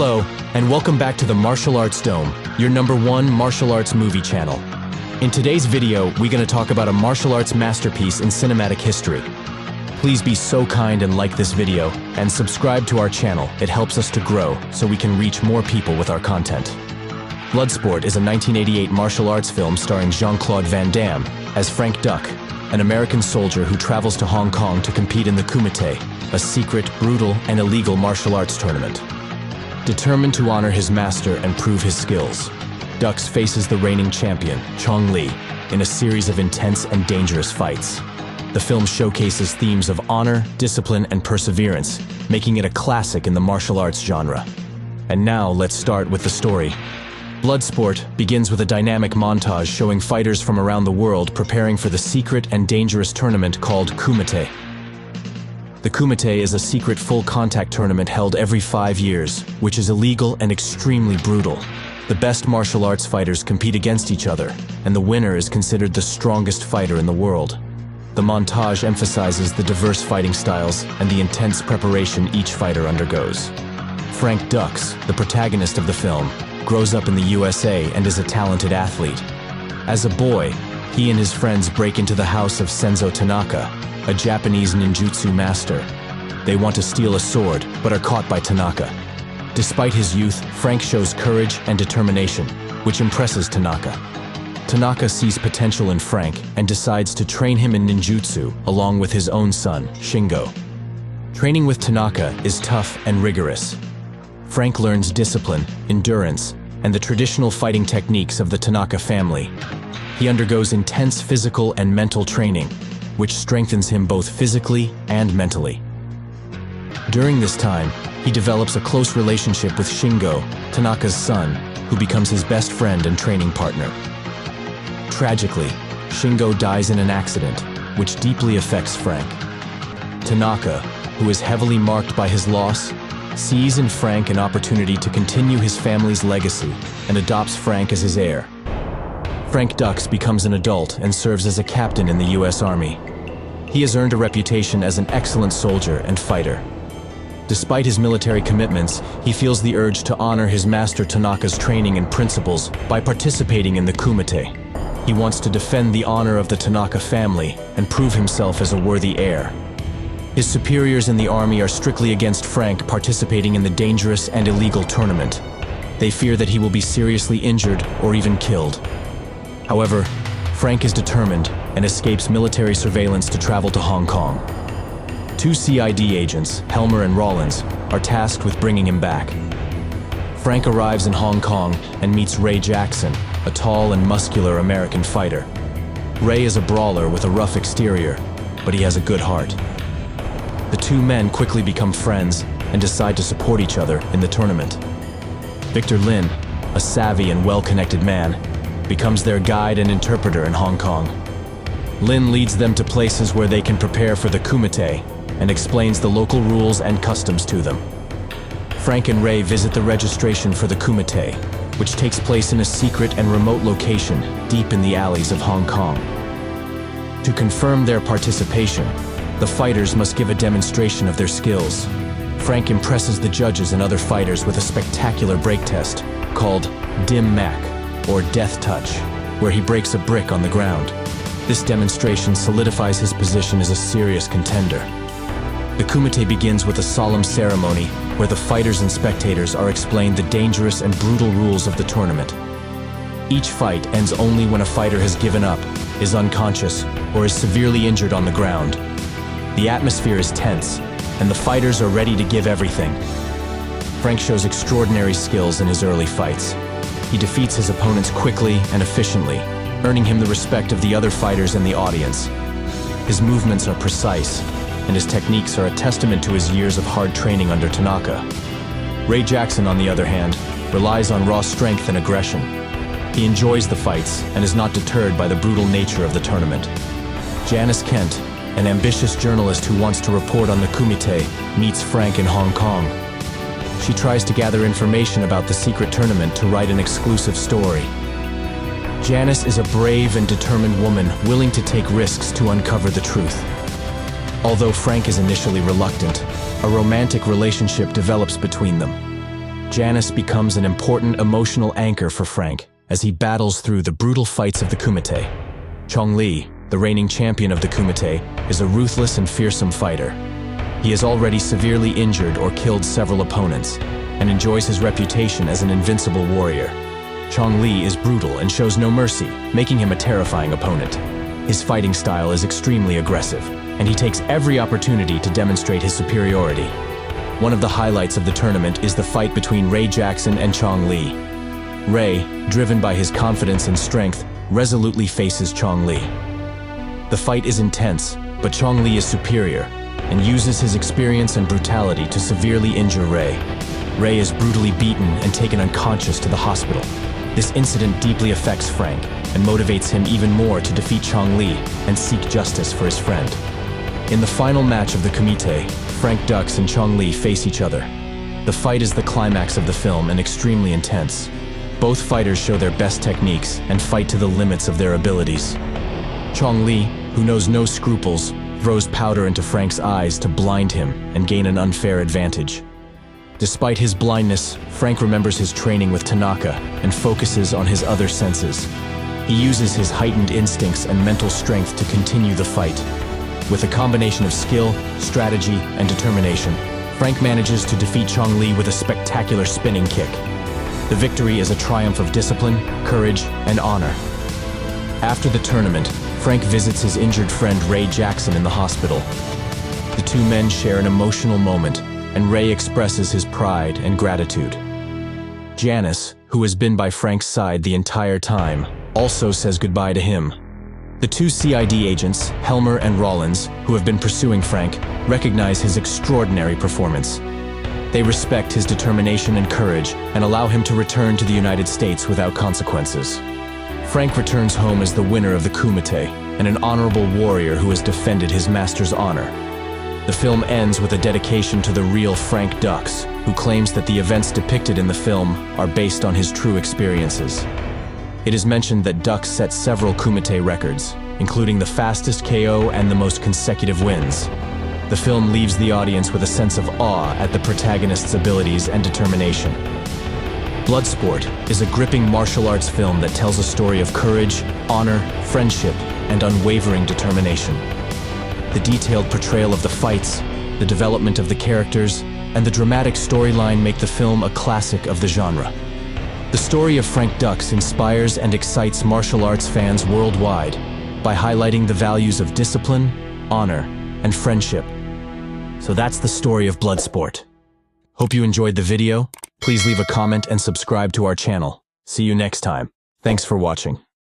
Hello, and welcome back to the Martial Arts Dome, your #1 martial arts movie channel. In today's video, we're going to talk about a martial arts masterpiece in cinematic history. Please be so kind and like this video, and subscribe to our channel. It helps us to grow, so we can reach more people with our content. Bloodsport is a 1988 martial arts film starring Jean-Claude Van Damme as Frank Duck, an American soldier who travels to Hong Kong to compete in the kumite, a secret, brutal, and illegal martial arts tournament. Determined to honor his master and prove his skills, Dux faces the reigning champion, Chong in a series of intense and dangerous fights. The film showcases themes of honor, discipline, and perseverance, making it a classic in the martial arts genre. And now, let's start with the story. Bloodsport begins with a dynamic montage showing fighters from around the world preparing for the secret and dangerous tournament called kumite. The kumite is a secret full-contact tournament held every 5 years, which is illegal and extremely brutal. The best martial arts fighters compete against each other, and the winner is considered the strongest fighter in the world. The montage emphasizes the diverse fighting styles and the intense preparation each fighter undergoes. Frank Dux, the protagonist of the film, grows up in the USA and is a talented athlete. As a boy, he and his friends break into the house of Senzo Tanaka, a Japanese ninjutsu master. They want to steal a sword, but are caught by Tanaka. Despite his youth, Frank shows courage and determination, which impresses Tanaka. Tanaka sees potential in Frank and decides to train him in ninjutsu along with his own son, Shingo. Training with Tanaka is tough and rigorous. Frank learns discipline, endurance, and the traditional fighting techniques of the Tanaka family. He undergoes intense physical and mental training, which strengthens him both physically and mentally. During this time, he develops a close relationship with Shingo, Tanaka's son, who becomes his best friend and training partner. Tragically, Shingo dies in an accident, which deeply affects Frank. Tanaka, who is heavily marked by his loss, sees in Frank an opportunity to continue his family's legacy and adopts Frank as his heir. Frank Dux becomes an adult and serves as a captain in the US Army. He has earned a reputation as an excellent soldier and fighter. Despite his military commitments, he feels the urge to honor his master Tanaka's training and principles by participating in the kumite. He wants to defend the honor of the Tanaka family and prove himself as a worthy heir. His superiors in the army are strictly against Frank participating in the dangerous and illegal tournament. They fear that he will be seriously injured or even killed. However, Frank is determined and escapes military surveillance to travel to Hong Kong. 2 CID agents, Helmer and Rollins, are tasked with bringing him back. Frank arrives in Hong Kong and meets Ray Jackson, a tall and muscular American fighter. Ray is a brawler with a rough exterior, but he has a good heart. The two men quickly become friends and decide to support each other in the tournament. Victor Lin, a savvy and well-connected man, becomes their guide and interpreter in Hong Kong. Lin leads them to places where they can prepare for the kumite and explains the local rules and customs to them. Frank and Ray visit the registration for the kumite, which takes place in a secret and remote location deep in the alleys of Hong Kong. To confirm their participation, the fighters must give a demonstration of their skills. Frank impresses the judges and other fighters with a spectacular break test called Dim Mak, or Death Touch, where he breaks a brick on the ground. This demonstration solidifies his position as a serious contender. The kumite begins with a solemn ceremony where the fighters and spectators are explained the dangerous and brutal rules of the tournament. Each fight ends only when a fighter has given up, is unconscious, or is severely injured on the ground. The atmosphere is tense, and the fighters are ready to give everything. Frank shows extraordinary skills in his early fights. He defeats his opponents quickly and efficiently, earning him the respect of the other fighters and the audience. His movements are precise, and his techniques are a testament to his years of hard training under Tanaka. Ray Jackson, on the other hand, relies on raw strength and aggression. He enjoys the fights and is not deterred by the brutal nature of the tournament. Janice Kent, an ambitious journalist who wants to report on the kumite, meets Frank in Hong Kong. She tries to gather information about the secret tournament to write an exclusive story. Janice is a brave and determined woman willing to take risks to uncover the truth. Although Frank is initially reluctant, a romantic relationship develops between them. Janice becomes an important emotional anchor for Frank as he battles through the brutal fights of the kumite. Chong Li, the reigning champion of the kumite, is a ruthless and fearsome fighter. He is already severely injured or killed several opponents and enjoys his reputation as an invincible warrior. Chong Li is brutal and shows no mercy, making him a terrifying opponent. His fighting style is extremely aggressive, and he takes every opportunity to demonstrate his superiority. One of the highlights of the tournament is the fight between Ray Jackson and Chong Li. Ray, driven by his confidence and strength, resolutely faces Chong Li. The fight is intense, but Chong Li is superior and uses his experience and brutality to severely injure Ray. Ray is brutally beaten and taken unconscious to the hospital. This incident deeply affects Frank and motivates him even more to defeat Chong Li and seek justice for his friend. In the final match of the kumite, Frank Dux and Chong Li face each other. The fight is the climax of the film and extremely intense. Both fighters show their best techniques and fight to the limits of their abilities. Chong Li, who knows no scruples, throws powder into Frank's eyes to blind him and gain an unfair advantage. Despite his blindness, Frank remembers his training with Tanaka and focuses on his other senses. He uses his heightened instincts and mental strength to continue the fight. With a combination of skill, strategy, and determination, Frank manages to defeat Chong Li with a spectacular spinning kick. The victory is a triumph of discipline, courage, and honor. After the tournament, Frank visits his injured friend Ray Jackson in the hospital. The two men share an emotional moment, and Ray expresses his pride and gratitude. Janice, who has been by Frank's side the entire time, also says goodbye to him. The two CID agents, Helmer and Rollins, who have been pursuing Frank, recognize his extraordinary performance. They respect his determination and courage and allow him to return to the United States without consequences. Frank returns home as the winner of the kumite and an honorable warrior who has defended his master's honor. The film ends with a dedication to the real Frank Dux, who claims that the events depicted in the film are based on his true experiences. It is mentioned that Dux set several kumite records, including the fastest KO and the most consecutive wins. The film leaves the audience with a sense of awe at the protagonist's abilities and determination. Bloodsport is a gripping martial arts film that tells a story of courage, honor, friendship, and unwavering determination. The detailed portrayal of the fights, the development of the characters, and the dramatic storyline make the film a classic of the genre. The story of Frank Dux inspires and excites martial arts fans worldwide by highlighting the values of discipline, honor, and friendship. So that's the story of Bloodsport. Hope you enjoyed the video. Please leave a comment and subscribe to our channel. See you next time. Thanks for watching.